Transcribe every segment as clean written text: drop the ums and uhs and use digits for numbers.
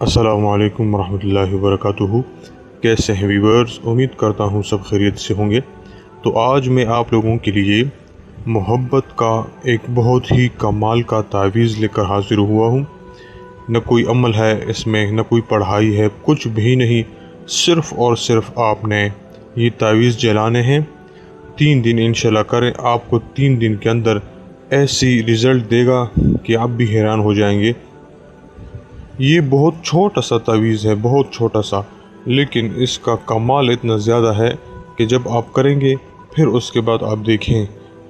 अस्सलामु अलैकुम वरहमतुल्लाहि वबरकातुहू। कैसे हैं व्यूअर्स? उम्मीद करता हूँ सब खैरियत से होंगे। तो आज मैं आप लोगों के लिए मोहब्बत का एक बहुत ही कमाल का तावीज़ लेकर हाज़िर हुआ हूँ। न कोई अमल है इसमें, न कोई पढ़ाई है, कुछ भी नहीं। सिर्फ़ और सिर्फ आपने ये तावीज़ जलाने हैं। 3 दिन इंशाल्लाह करें, आपको 3 दिन के अंदर ऐसी रिज़ल्ट देगा कि आप भी हैरान हो जाएंगे। ये बहुत छोटा सा तावीज़ है, बहुत छोटा सा, लेकिन इसका कमाल इतना ज़्यादा है कि जब आप करेंगे फिर उसके बाद आप देखें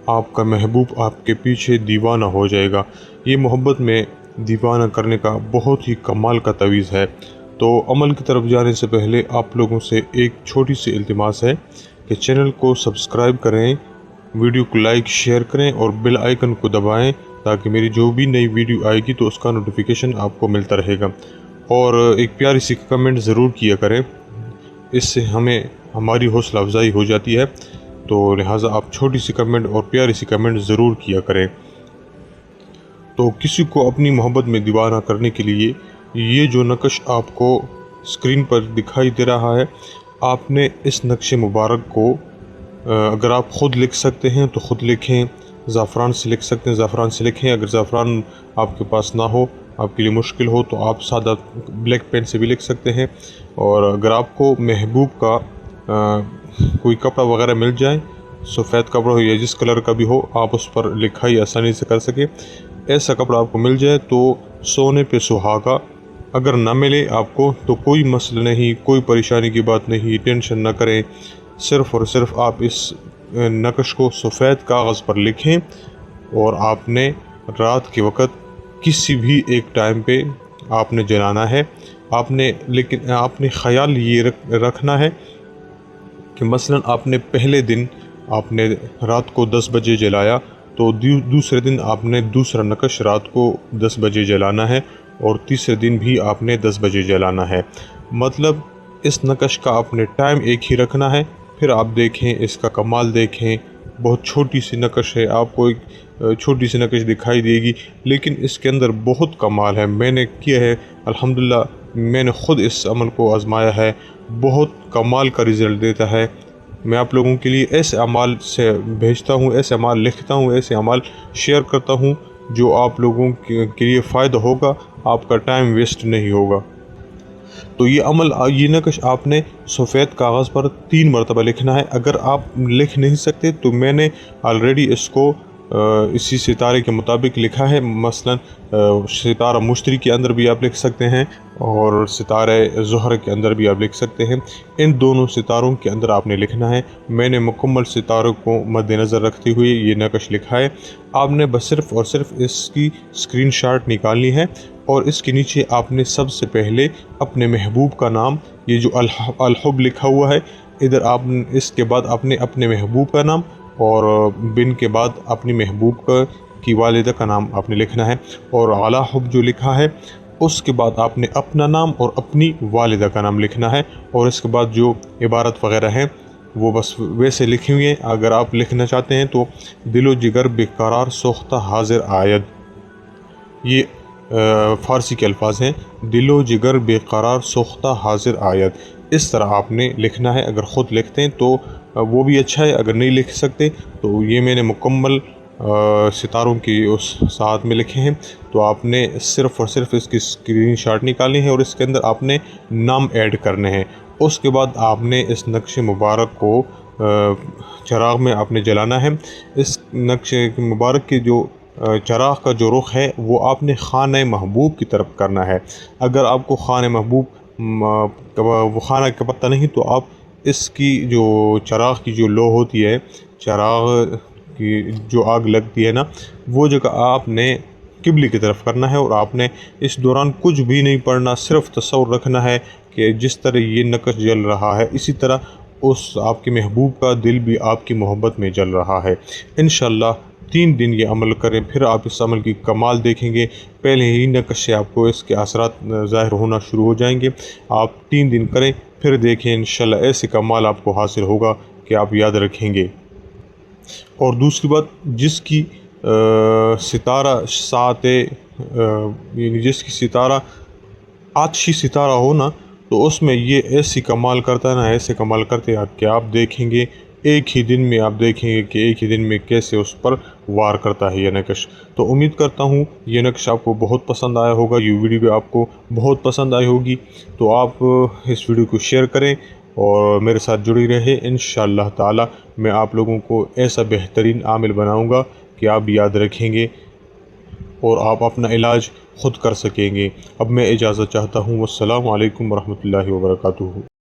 आपका महबूब आपके पीछे दीवाना हो जाएगा। ये मोहब्बत में दीवाना करने का बहुत ही कमाल का तावीज़ है। तो अमल की तरफ जाने से पहले आप लोगों से एक छोटी सी इल्तिमास है कि चैनल को सब्सक्राइब करें, वीडियो को लाइक शेयर करें और बेल आइकन को दबाएं ताकि मेरी जो भी नई वीडियो आएगी तो उसका नोटिफिकेशन आपको मिलता रहेगा। और एक प्यारी सी कमेंट ज़रूर किया करें, इससे हमें हमारी हौसला अफजाई हो जाती है। तो लिहाजा आप छोटी सी कमेंट और प्यारी सी कमेंट ज़रूर किया करें। तो किसी को अपनी मोहब्बत में दीवाना करने के लिए ये जो नक्श आपको स्क्रीन पर दिखाई दे रहा है, आपने इस नक्शे मुबारक को अगर आप ख़ुद लिख सकते हैं तो ख़ुद लिखें, ज़ाफ़रान से लिख सकते हैं ज़ाफ़रान से लिखें। अगर ज़ाफ़रान आपके पास ना हो, आपके लिए मुश्किल हो, तो आप सादा ब्लैक पेन से भी लिख सकते हैं। और अगर आपको महबूब का कोई कपड़ा वगैरह मिल जाए, सफ़ेद कपड़ा हो या जिस कलर का भी हो, आप उस पर लिखाई आसानी से कर सकें, ऐसा कपड़ा आपको मिल जाए तो सोने पे सुहागा। अगर ना मिले आपको तो कोई मसला नहीं, कोई परेशानी की बात नहीं, टेंशन ना करें। सिर्फ़ और सिर्फ आप इस नक्श को सफ़ेद कागज़ पर लिखें और आपने रात के वक़्त किसी भी एक टाइम पे आपने जलाना है। लेकिन आपने ख़याल ये रखना है कि मसलन आपने पहले दिन आपने रात को 10 बजे जलाया, तो दूसरे दिन आपने दूसरा नक्श रात को 10 बजे जलाना है और तीसरे दिन भी आपने 10 बजे जलाना है। मतलब इस नक्श का आपने टाइम एक ही रखना है। फिर आप देखें इसका कमाल देखें। बहुत छोटी सी नक्श है, आपको एक छोटी सी नक्श दिखाई देगी, लेकिन इसके अंदर बहुत कमाल है। मैंने किया है, अल्हम्दुलिल्लाह, मैंने ख़ुद इस अमल को आज़माया है, बहुत कमाल का रिज़ल्ट देता है। मैं आप लोगों के लिए ऐसे अमाल से भेजता हूँ, ऐसे अमाल लिखता हूँ, ऐसे अमाल शेयर करता हूँ जो आप लोगों के लिए फ़ायदा होगा, आपका टाइम वेस्ट नहीं होगा। तो ये नक्श आपने सफ़ेद कागज़ पर 3 मरतबा लिखना है। अगर आप लिख नहीं सकते तो मैंने ऑलरेडी इसको इसी सितारे के मुताबिक लिखा है। मसलन सितारा मुश्तरी के अंदर भी आप लिख सकते हैं और सितारे ज़ुहर के अंदर भी आप लिख सकते हैं। इन दोनों सितारों के अंदर आपने लिखना है। मैंने मुकम्मल सितारों को मद्देनज़र रखते हुए ये नक्श लिखा है। आपने बस सिर्फ़ और सिर्फ इसकी स्क्रीनशॉट निकालनी है और इसके नीचे आपने सबसे पहले अपने महबूब का नाम, ये जो अल-हुब लिखा हुआ है, इधर आप इसके बाद आपने अपने महबूब का नाम और बिन के बाद अपनी महबूब की वालिदा का नाम आपने लिखना है। और आला हुब जो लिखा है उसके बाद आपने अपना नाम और अपनी वालिदा का नाम लिखना है। और इसके बाद जो इबारत वग़ैरह हैं वो बस वैसे लिखी हुई हैं। अगर आप लिखना चाहते हैं तो दिलो जिगर बेकरार सोख्ता हाजिर आयद, ये फ़ारसी के अल्फाज हैं। दिलो जिगर बेकरार सोख्ता हाजिर आयद, इस तरह आपने लिखना है। अगर ख़ुद लिखते हैं तो वो भी अच्छा है, अगर नहीं लिख सकते तो ये मैंने मुकम्मल सितारों की उस साथ में लिखे हैं। तो आपने सिर्फ़ और सिर्फ इसकी स्क्रीनशॉट निकालनी है और इसके अंदर आपने नाम ऐड करने हैं। उसके बाद आपने इस नक्शे मुबारक को चराग में आपने जलाना है। इस नक्शे मुबारक के जो चराग का जो रुख है वो आपने खाने महबूब की तरफ करना है। अगर आपको खाने महबूब वो खाना का पता नहीं तो आप इसकी जो चराग की जो लो होती है, चराग की जो आग लगती है ना, वो जगह आपने किबले की तरफ करना है। और आपने इस दौरान कुछ भी नहीं पढ़ना, सिर्फ तसव्वुर रखना है कि जिस तरह ये नक्श जल रहा है इसी तरह उस आपके महबूब का दिल भी आपकी मोहब्बत में जल रहा है। इंशाअल्लाह 3 दिन ये अमल करें, फिर आप इस अमल की कमाल देखेंगे। पहले ही नक्श से आपको इसके असरात ज़ाहिर होना शुरू हो जाएंगे। आप 3 दिन करें, फिर देखें इंशाअल्लाह ऐसे कमाल आपको हासिल होगा कि आप याद रखेंगे। और दूसरी बात, जिसकी सितारा सात यानी जिसकी सितारा आतशी सितारा हो ना, तो उसमें ये ऐसी कमाल करता है ना, ऐसे कमाल करते हैं कि आप देखेंगे एक ही दिन में, आप देखेंगे कि एक ही दिन में कैसे उस पर वार करता है ये नक्श। तो उम्मीद करता हूँ ये नक्श आपको बहुत पसंद आया होगा, ये वीडियो भी आपको बहुत पसंद आई होगी। तो आप इस वीडियो को शेयर करें और मेरे साथ जुड़ी रहे। इंशाअल्लाह ताला मैं आप लोगों को ऐसा बेहतरीन आमिल बनाऊँगा कि आप याद रखेंगे और आप अपना इलाज ख़ुद कर सकेंगे। अब मैं इजाज़त चाहता हूँ। अस्सलामु अलैकुम वरहमतुल्लाहि वबरकातुहू।